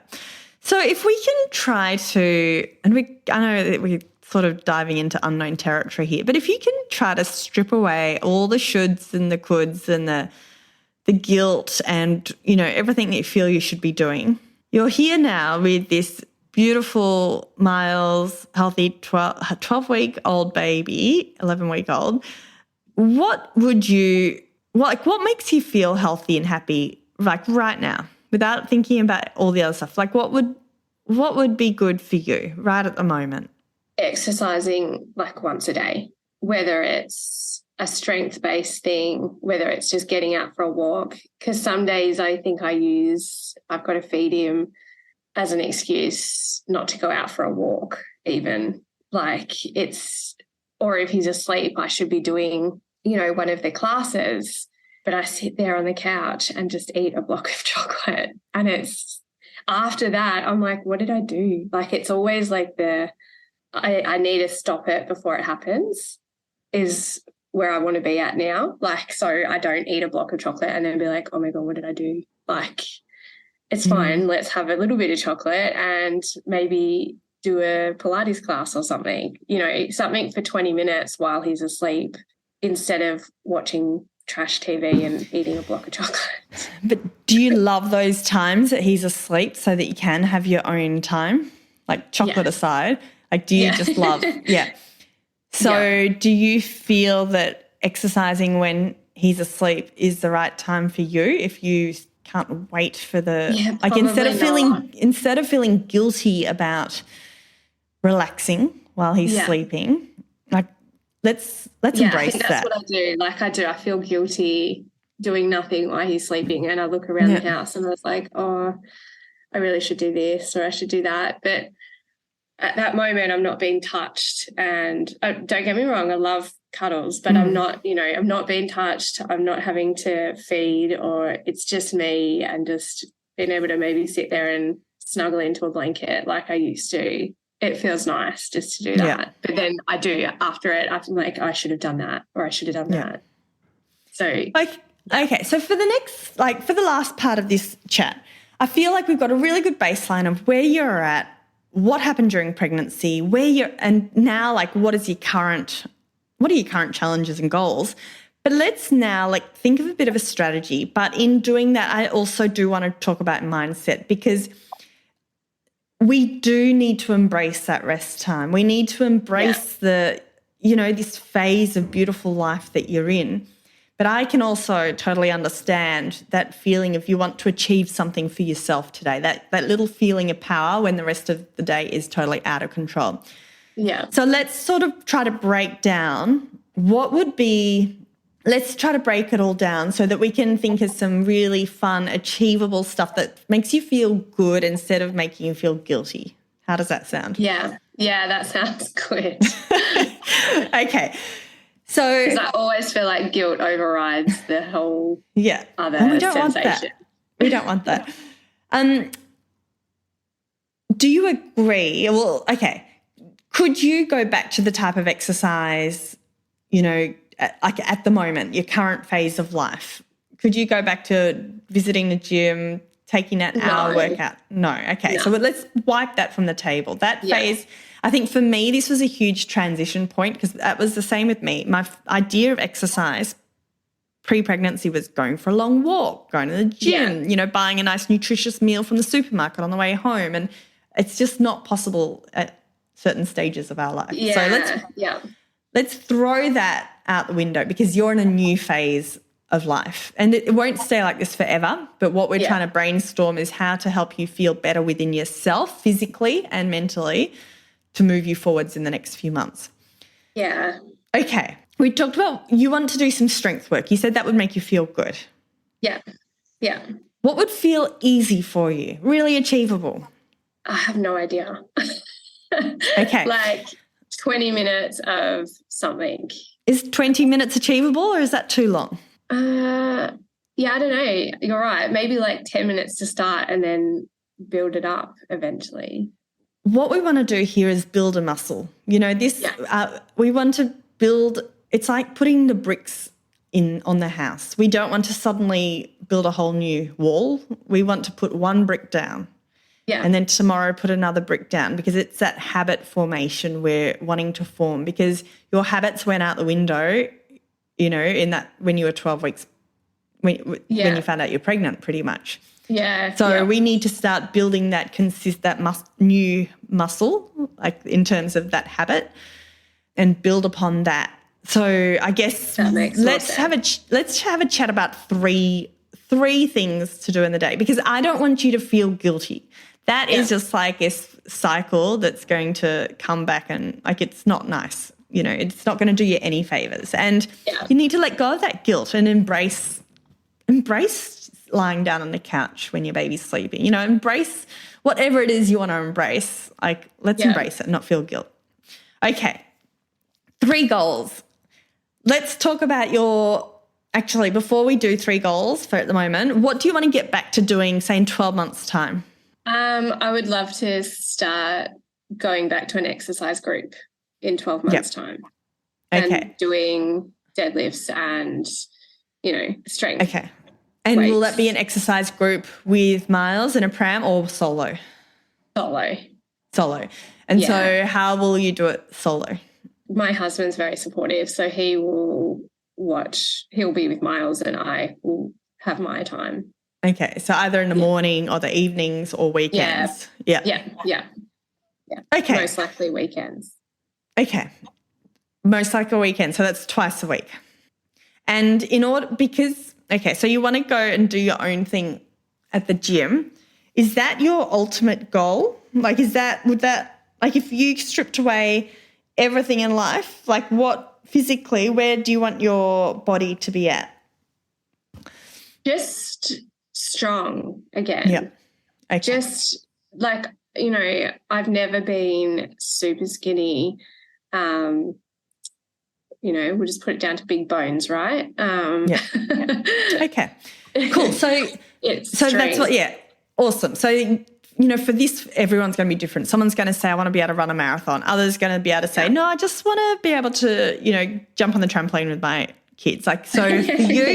So if we can try to, and I know that we're sort of diving into unknown territory here, but if you can try to strip away all the shoulds and the coulds and the guilt and, everything that you feel you should be doing. You're here now with this beautiful Miles, healthy 12-week-old baby, 11-week-old. What makes you feel healthy and happy right now without thinking about all the other stuff? What would be good for you right at the moment? Exercising once a day, whether it's a strength-based thing, whether it's just getting out for a walk, because some days I think I've got to feed him as an excuse not to go out for a walk even. Or if he's asleep, I should be doing, one of the classes, but I sit there on the couch and just eat a block of chocolate. And after that, I'm like, what did I do? Like, it's always like I need to stop it before it happens is where I want to be at now. Like, so I don't eat a block of chocolate and then be like, oh my God, what did I do? Like, it's fine. Let's have a little bit of chocolate and maybe do a Pilates class or something, something for 20 minutes while he's asleep instead of watching trash TV and eating a block of chocolate. But do you love those times that he's asleep so that you can have your own time? Like chocolate aside, like do you just love, So do you feel that exercising when he's asleep is the right time for you if you can't wait for like instead of feeling guilty about relaxing while he's sleeping, like let's embrace that. That's what I do. Like I feel guilty doing nothing while he's sleeping and I look around the house and I was like, oh, I really should do this or I should do that. But at that moment I'm not being touched and don't get me wrong, I love cuddles, but I'm not, I'm not being touched. I'm not having to feed or it's just me and just being able to maybe sit there and snuggle into a blanket like I used to. It feels nice just to do that. Yeah. But then I do after it, I'm like, I should have done that or I should have done that. So. Okay. So for the last part of this chat, I feel like we've got a really good baseline of where you're at, what happened during pregnancy, and now like what are your current challenges and goals? But let's now think of a bit of a strategy. But in doing that, I also do want to talk about mindset because we do need to embrace that rest time. We need to embrace this phase of beautiful life that you're in. But I can also totally understand that feeling if you want to achieve something for yourself today, that little feeling of power when the rest of the day is totally out of control. Yeah. So let's sort of try to break down let's try to break it all down so that we can think of some really fun, achievable stuff that makes you feel good instead of making you feel guilty. How does that sound? Yeah. Yeah, that sounds good. Okay. So because I always feel like guilt overrides the whole other we don't sensation. Want that. We don't want that. Do you agree? Well, okay. Could you go back to the type of exercise, at the moment, your current phase of life? Could you go back to visiting the gym, taking that hour workout? No. Okay. No. So let's wipe that from the table. That phase, I think for me, this was a huge transition point because that was the same with me. My idea of exercise pre-pregnancy was going for a long walk, going to the gym, buying a nice nutritious meal from the supermarket on the way home. And it's just not possible at certain stages of our life. Yeah. So let's throw that out the window because you're in a new phase of life and it won't stay like this forever. But what we're trying to brainstorm is how to help you feel better within yourself physically and mentally to move you forwards in the next few months. Yeah. Okay. We talked about you want to do some strength work. You said that would make you feel good. Yeah. Yeah. What would feel easy for you? Really achievable? I have no idea. Okay. Like 20 minutes of something. Is 20 minutes achievable or is that too long? Yeah, I don't know. You're right. Maybe like 10 minutes to start and then build it up eventually. What we want to do here is build a muscle. We want to build, it's like putting the bricks on the house. We don't want to suddenly build a whole new wall. We want to put one brick down. Yeah. And then tomorrow put another brick down because it's that habit formation we're wanting to form because your habits went out the window, in that when you were 12 weeks, when you found out you're pregnant pretty much. Yeah. So we need to start building that new muscle, like in terms of that habit and build upon that. So I guess let's have a chat about three things to do in the day because I don't want you to feel guilty. That is just like a cycle that's going to come back and it's not nice. It's not going to do you any favors. And you need to let go of that guilt and embrace lying down on the couch when your baby's sleeping. Embrace whatever it is you want to embrace. Let's embrace it and not feel guilt. Okay. 3 goals. Let's talk about before we do 3 goals for at the moment, what do you want to get back to doing, say, in 12 months' time? I would love to start going back to an exercise group in 12 months' time. Okay. And doing deadlifts and, strength. Okay. And weights. will that be an exercise group with Miles in a pram or solo? Solo. And so how will you do it solo? My husband's very supportive, so he'll be with Miles and I will have my time. Okay, so either in the morning or the evenings or weekends. Yeah. Okay. Most likely weekends. Okay. Most likely weekends, so that's twice a week. And so you want to go and do your own thing at the gym. Is that your ultimate goal? Like, if you stripped away everything in life, like where do you want your body to be at? Just strong again. Yeah. Okay. Just like, I've never been super skinny. We'll just put it down to big bones, right? Okay. Cool. So that's awesome. So, for this, everyone's going to be different. Someone's going to say, I want to be able to run a marathon. Others going to be able to say, no, I just want to be able to, jump on the trampoline with my kids. Like, so for you,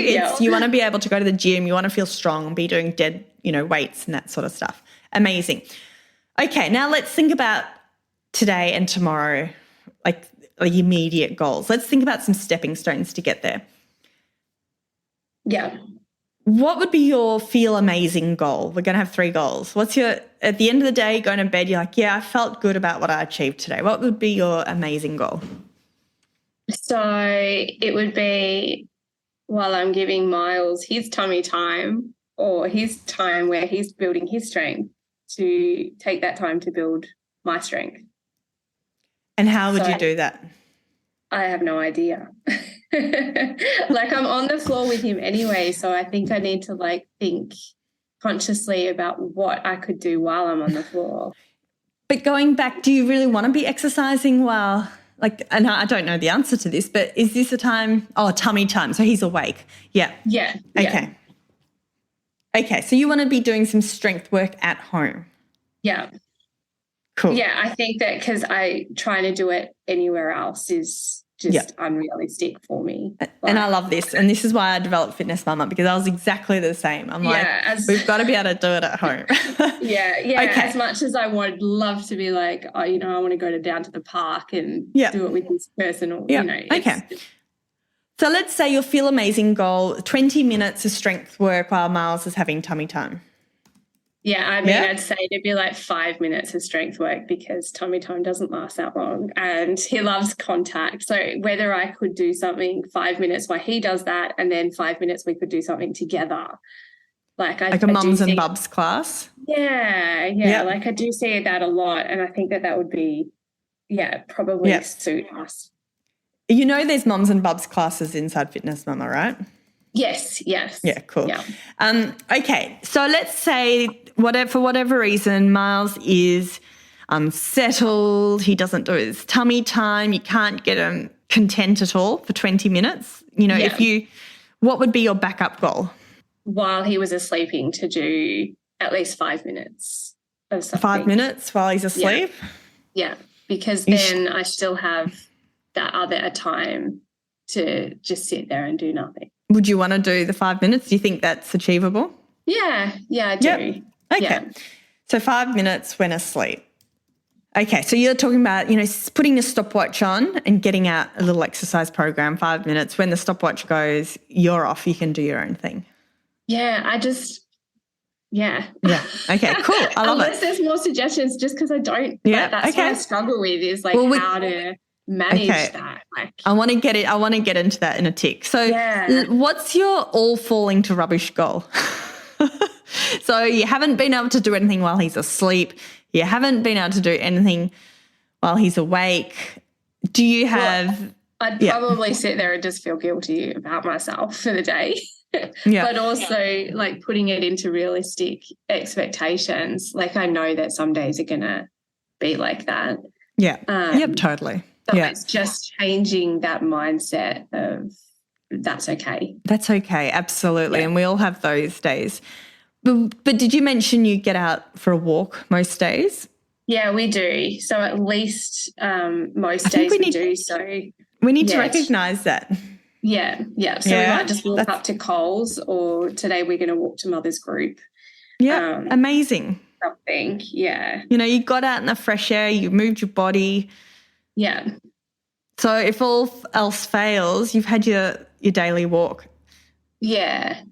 you want to be able to go to the gym, you want to feel strong and be doing dead, weights and that sort of stuff. Amazing. Okay. Now let's think about today and tomorrow, like immediate goals. Let's think about some stepping stones to get there. Yeah. What would be your feel amazing goal? We're going to have 3 goals. At the end of the day, going to bed, you're like, yeah, I felt good about what I achieved today. What would be your amazing goal? So it would be while I'm giving Miles his tummy time or his time where he's building his strength, to take that time to build my strength. And how would you do that? I have no idea. Like, I'm on the floor with him anyway, so I think I need to think consciously about what I could do while I'm on the floor. But going back, do you really want to be exercising while, and I don't know the answer to this, but is this a time, tummy time, so he's awake. Yeah. Yeah. Okay. Okay, so you want to be doing some strength work at home. Yeah. Cool. Yeah, I think that because trying to do it anywhere else is just unrealistic for me. And I love this. And this is why I developed Fitness Mama, because I was exactly the same. I'm we've got to be able to do it at home. Yeah. Okay. As much as I would love to be like, I want to go down to the park and do it with this person or, Okay. So let's say your feel amazing goal, 20 minutes of strength work while Miles is having tummy time. Yeah, I'd say it'd be 5 minutes of strength work because tummy time doesn't last that long and he loves contact. So whether I could do something 5 minutes while he does that and then 5 minutes we could do something together. Like a mums and bubs class? Yeah. Yep. I do see that a lot and I think that would be, probably suit us. There's mums and bubs classes inside Fitness Mama, right? Yes. Yeah, cool. Yeah. Okay, so let's say for whatever reason, Miles is unsettled, he doesn't do his tummy time, you can't get him content at all for 20 minutes. What would be your backup goal? While he was sleeping, to do at least 5 minutes of something. 5 minutes while he's asleep? Yeah, because then I still have that other time to just sit there and do nothing. Would you want to do the 5 minutes? Do you think that's achievable? Yeah, I do. Yep. Okay. Yeah. So 5 minutes when asleep. Okay, so you're talking about, putting the stopwatch on and getting out a little exercise program, 5 minutes. When the stopwatch goes, you're off, you can do your own thing. Yeah, Yeah, okay, cool. I love Unless there's more suggestions, just because I don't. Yeah, that's what I struggle with is how to manage that. I want to get into that in a tick. So what's your all falling to rubbish goal? So you haven't been able to do anything while he's asleep. You haven't been able to do anything while he's awake. Do you have... I'd probably sit there and just feel guilty about myself for the day. But also putting it into realistic expectations. I know that some days are going to be like that. Yeah. Totally. So it's just changing that mindset of that's okay. That's okay. Absolutely. Yeah. And we all have those days. But did you mention you get out for a walk most days? Yeah, we do. So at least most days we do. So we need to recognise that. Yeah. So we might just walk up to Coles, or today we're going to walk to Mother's Group. Yeah, amazing. Something, yeah. You know, you got out in the fresh air, you moved your body. Yeah. So if all else fails, you've had your daily walk. Yeah.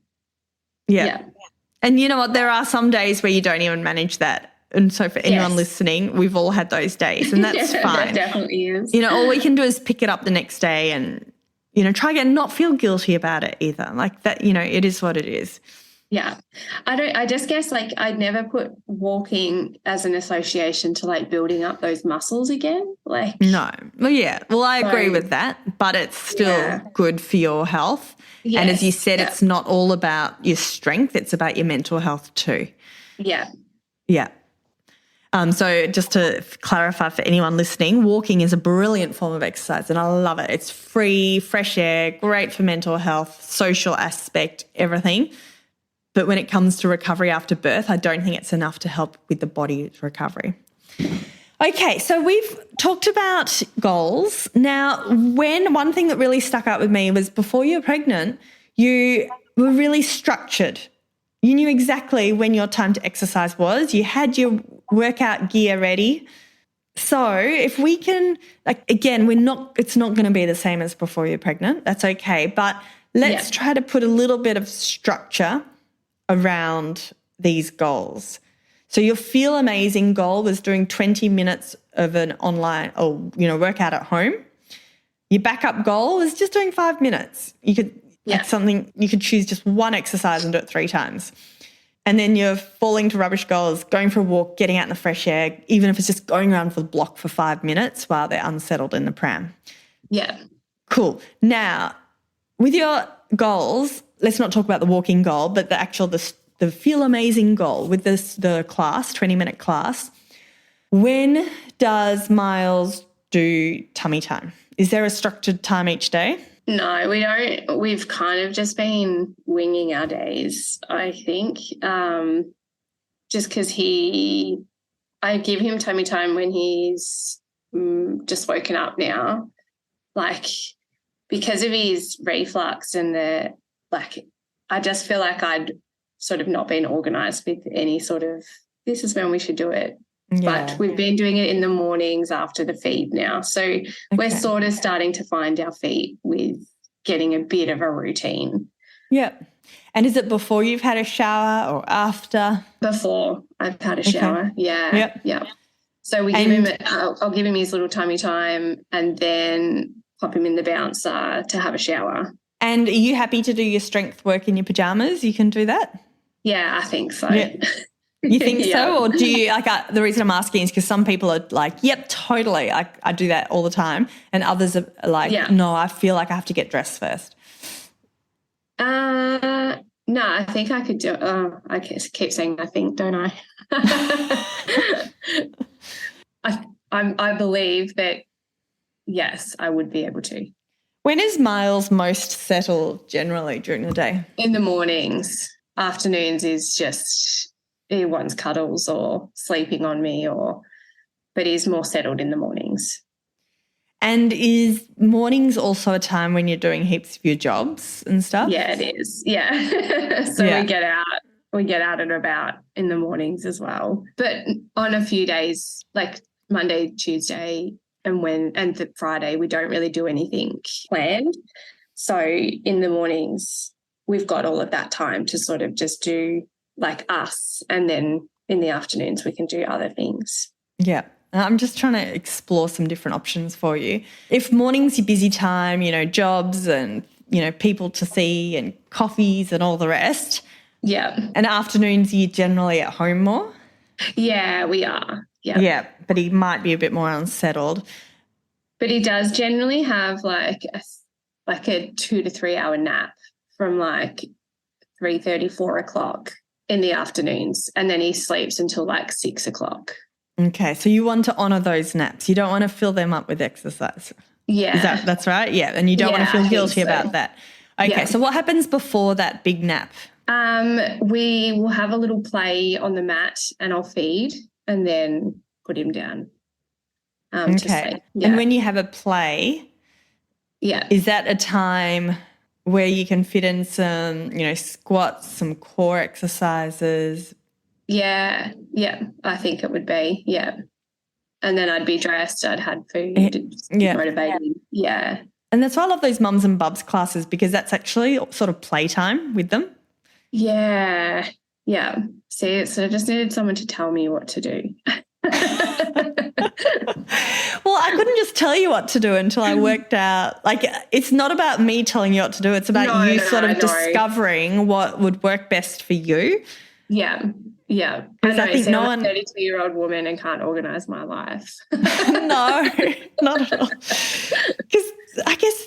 And you know what? There are some days where you don't even manage that. And so for anyone listening, we've all had those days, and that's fine. It definitely is. You know, all we can do is pick it up the next day and, you know, try again, not feel guilty about it either. Like that, you know, it is what it is. Yeah. I just guess like I'd never put walking as an association to like building up those muscles again. Like no. Well, yeah. Well, I agree with that, but it's still good for your health. Yes. And as you said, it's not all about your strength. It's about your mental health too. Yeah. Yeah. So just to clarify for anyone listening, walking is a brilliant form of exercise and I love it. It's free, fresh air, great for mental health, social aspect, everything. But when it comes to recovery after birth, I don't think it's enough to help with the body's recovery. Okay, so we've talked about goals. Now, one thing that really stuck out with me was before you were pregnant, you were really structured. You knew exactly when your time to exercise was. You had your workout gear ready. So if we can, like, again, it's not going to be the same as before you're pregnant. That's okay. But let's try to put a little bit of structure around these goals. So your Feel Amazing goal was doing 20 minutes of an online workout at home. Your backup goal was just doing 5 minutes. You could you could choose just one exercise and do it 3 times. And then your falling to rubbish goal is going for a walk, getting out in the fresh air, even if it's just going around the block for 5 minutes while they're unsettled in the pram. Yeah. Cool. Now, with your goals, let's not talk about the walking goal, but the Feel Amazing goal with the class, 20-minute class. When does Miles do tummy time? Is there a structured time each day? No, we don't. We've kind of just been winging our days, I think, just because I give him tummy time when he's just woken up now, like because of his reflux and I just feel like I'd sort of not been organised with any sort of this is when we should do it. Yeah. But we've been doing it in the mornings after the feed now. So we're sort of starting to find our feet with getting a bit of a routine. Yeah. And is it before you've had a shower or after? Before I've had a shower. Yeah. Yep. Yeah. So we give him I'll give him his little tummy time and then pop him in the bouncer to have a shower. And are you happy to do your strength work in your pajamas? You can do that? Yeah, I think so. Yeah. You think so? Or do you, the reason I'm asking is because some people are like, yep, totally. I do that all the time. And others are like, no, I feel like I have to get dressed first. No, I think I could do it. I keep saying I think, don't I? I believe that, yes, I would be able to. When is Miles most settled generally during the day? In the mornings. Afternoons is just he wants cuddles or sleeping on me but he's more settled in the mornings. And is mornings also a time when you're doing heaps of your jobs and stuff? Yeah, it is. Yeah. So we get out and about in the mornings as well. But on a few days, like Monday, Tuesday, and Friday, we don't really do anything planned. So in the mornings, we've got all of that time to sort of just do like us, and then in the afternoons we can do other things. Yeah. I'm just trying to explore some different options for you. If morning's your busy time, jobs and, people to see and coffees and all the rest. Yeah. And afternoons you're generally at home more? Yeah, we are. Yeah. Yeah, but he might be a bit more unsettled. But he does generally have like a 2 to 3 hour nap from like 3:30, 4 o'clock in the afternoons, and then he sleeps until like 6 o'clock. Okay, so you want to honour those naps. You don't want to fill them up with exercise. Yeah. That's right? Yeah, and you don't want to feel guilty about that. Okay, so what happens before that big nap, We will have a little play on the mat and I'll feed and then put him down to sleep. Yeah. And when you have a play, is that a time where you can fit in some, squats, some core exercises? Yeah, I think it would be, And then I'd be dressed, I'd had food, motivating, And that's why I love those mums and bubs classes, because that's actually sort of playtime with them. Yeah. See, so I just needed someone to tell me what to do. Well, I couldn't just tell you what to do until I worked out. Like, it's not about me telling you what to do. It's about discovering what would work best for you. Yeah. Because I think I'm a 32-year-old woman and can't organise my life. No, not at all. Because I guess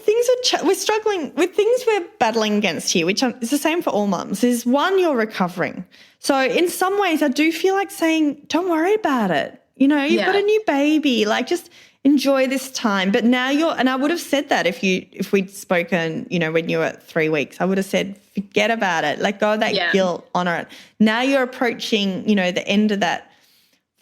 we're struggling with things we're battling against here, which is the same for all mums, is one, you're recovering. So in some ways I do feel like saying, don't worry about it. You've got a new baby, like just enjoy this time. But now and I would have said that if we'd spoken, when you were at 3 weeks, I would have said, forget about it, let go of that guilt, honour it. Now you're approaching, the end of that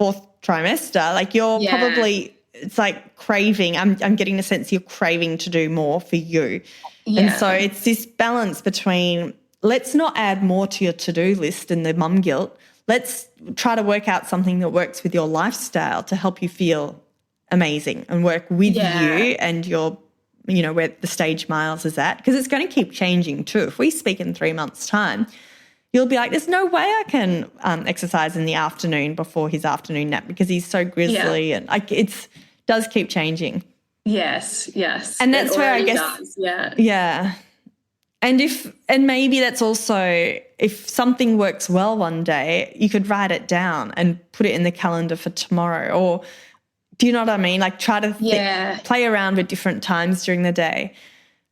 4th trimester, like you're probably, it's like craving. I'm getting the sense you're craving to do more for you. Yeah. And so it's this balance between, let's not add more to your to-do list and the mum guilt. Let's try to work out something that works with your lifestyle to help you feel amazing and work with you and your, where the stage Miles is at, because it's going to keep changing too. If we speak in 3 months' time, you'll be like, there's no way I can exercise in the afternoon before his afternoon nap because he's so grizzly and does keep changing. Yes. And that's where I guess, yeah. And maybe that's also, if something works well one day, you could write it down and put it in the calendar for tomorrow. Or do you know what I mean? Like try to play around with different times during the day.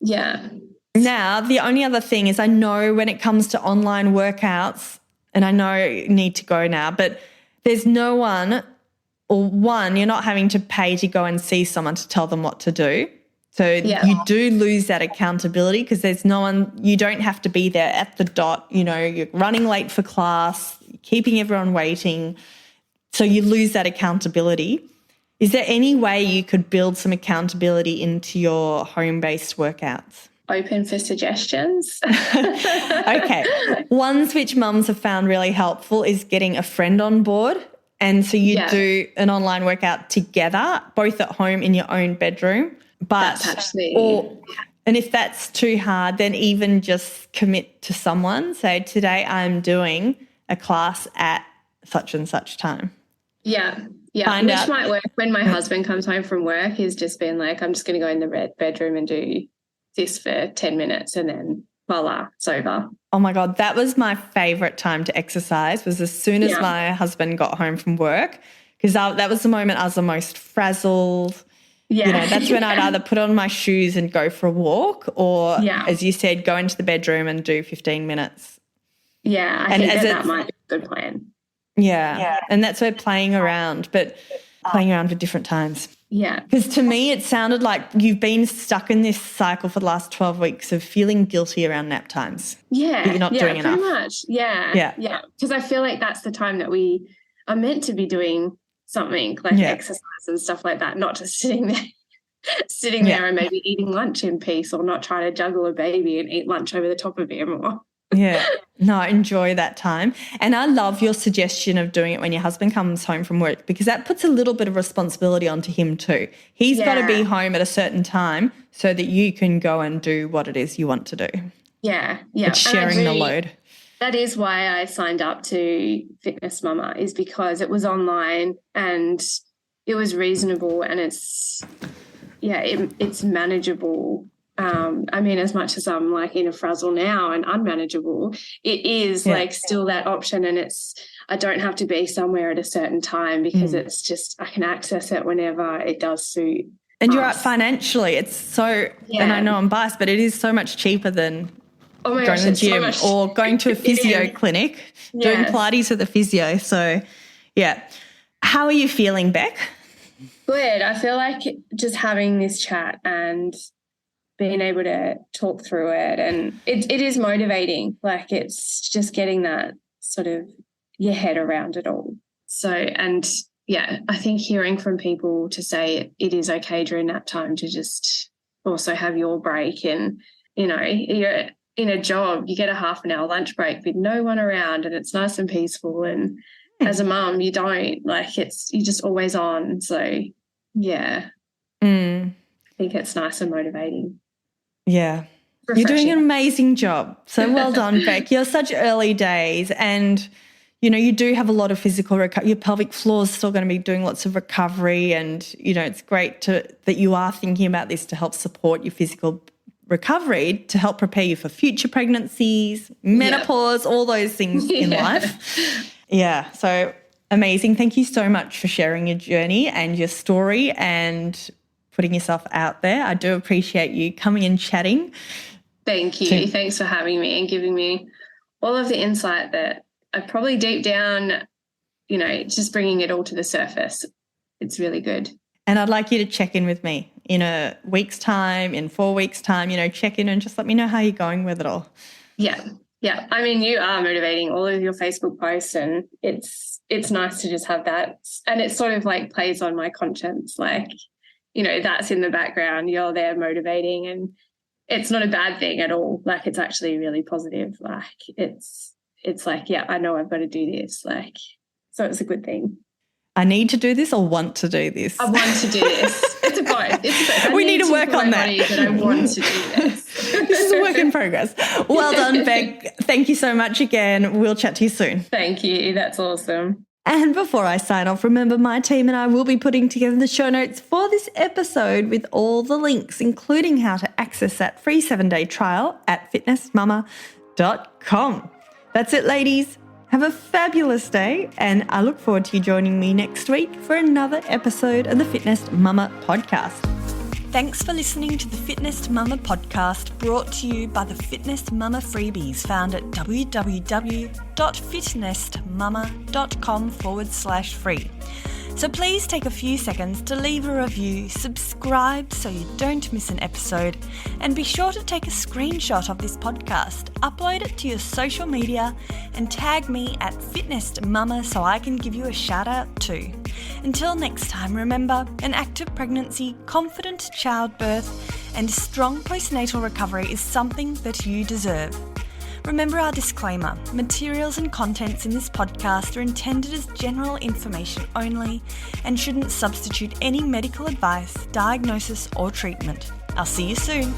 Yeah. Now, the only other thing is I know when it comes to online workouts, and I know you need to go now, but there's no one, or one, you're not having to pay to go and see someone to tell them what to do. So you do lose that accountability because there's no one, you don't have to be there at the dot, you're running late for class, keeping everyone waiting. So you lose that accountability. Is there any way you could build some accountability into your home-based workouts? Open for suggestions. Okay. Ones which mums have found really helpful is getting a friend on board. And so you do an online workout together, both at home in your own bedroom. But and if that's too hard, then even just commit to someone. Say, today I'm doing a class at such and such time. Yeah. Which might work when my husband comes home from work. He's just been like, I'm just going to go in the bedroom and do this for 10 minutes and then voila, it's over. Oh my God, that was my favourite time to exercise, was as soon as my husband got home from work, because that was the moment I was the most frazzled. Yeah. That's when I'd either put on my shoes and go for a walk or, as you said, go into the bedroom and do 15 minutes. Yeah, I think that might be a good plan. Yeah. And that's where playing around with different times. Yeah. Because to me it sounded like you've been stuck in this cycle for the last 12 weeks of feeling guilty around nap times. Yeah. That you're not doing enough. Pretty much. Yeah. Because I feel like that's the time that we are meant to be doing something like exercise and stuff like that, not just sitting there and maybe eating lunch in peace, or not trying to juggle a baby and eat lunch over the top of him. No, enjoy that time. And I love your suggestion of doing it when your husband comes home from work, because that puts a little bit of responsibility onto him too. He's got to be home at a certain time so that you can go and do what it is you want to do. Yeah. It's sharing the load. That is why I signed up to Fitness Mama, is because it was online and it was reasonable and it's manageable. I mean, as much as I'm like in a frazzle now and unmanageable, it is like still that option, and I don't have to be somewhere at a certain time because it's just, I can access it whenever it does suit. And you're right, financially, it's so, and I know I'm biased, but it is so much cheaper than going to the gym or going to a physio clinic, doing Pilates with a physio. So, How are you feeling, Beck? Good. I feel like just having this chat and being able to talk through it. And it is motivating. Like, it's just getting that sort of your head around it all. So, and yeah, I think hearing from people to say it is okay during that time to just also have your break. And, you know, you're in a job, you get a half an hour lunch break with no one around and it's nice and peaceful. And as a mum, you don't, like, you're just always on. So yeah, I think it's nice and motivating. Yeah. Refreshing. You're doing an amazing job. So well done, Beck. You're such early days, and, you know, you do have a lot of physical recovery. Your pelvic floor is still going to be doing lots of recovery, and, you know, it's great that you are thinking about this to help support your physical recovery, to help prepare you for future pregnancies, menopause, all those things in life. Yeah. So amazing. Thank you so much for sharing your journey and your story and putting yourself out there. I do appreciate you coming and chatting. Thank you. Thanks for having me and giving me all of the insight that I probably deep down, you know, just bringing it all to the surface. It's really good. And I'd like you to check in with me in a week's time, in 4 weeks' time, you know, check in and just let me know how you're going with it all. Yeah. Yeah. I mean, you are motivating, all of your Facebook posts, and it's nice to just have that. And it sort of like plays on my conscience, like, you know, that's in the background, you're there motivating, and it's not a bad thing at all. Like, it's actually really positive. Like, it's like, yeah, I know I've got to do this. Like, so it's a good thing. I need to do this or want to do this? I want to do this. It's a both. We need to work on that. But I want to do this. This is a work in progress. Well done, Beck. Thank you so much again. We'll chat to you soon. Thank you. That's awesome. And before I sign off, remember, my team and I will be putting together the show notes for this episode with all the links, including how to access that free 7-day trial at fitnessmama.com. That's it, ladies. Have a fabulous day, and I look forward to you joining me next week for another episode of the Fitness Mama podcast. Thanks for listening to the Fitness Mama podcast, brought to you by the Fitness Mama freebies found at www.fitnessmama.com/free. So please take a few seconds to leave a review, subscribe so you don't miss an episode, and be sure to take a screenshot of this podcast, upload it to your social media, and tag me at fitnessmama so I can give you a shout out too. Until next time, remember, an active pregnancy, confident childbirth, and strong postnatal recovery is something that you deserve. Remember our disclaimer: materials and contents in this podcast are intended as general information only and shouldn't substitute any medical advice, diagnosis, or treatment. I'll see you soon.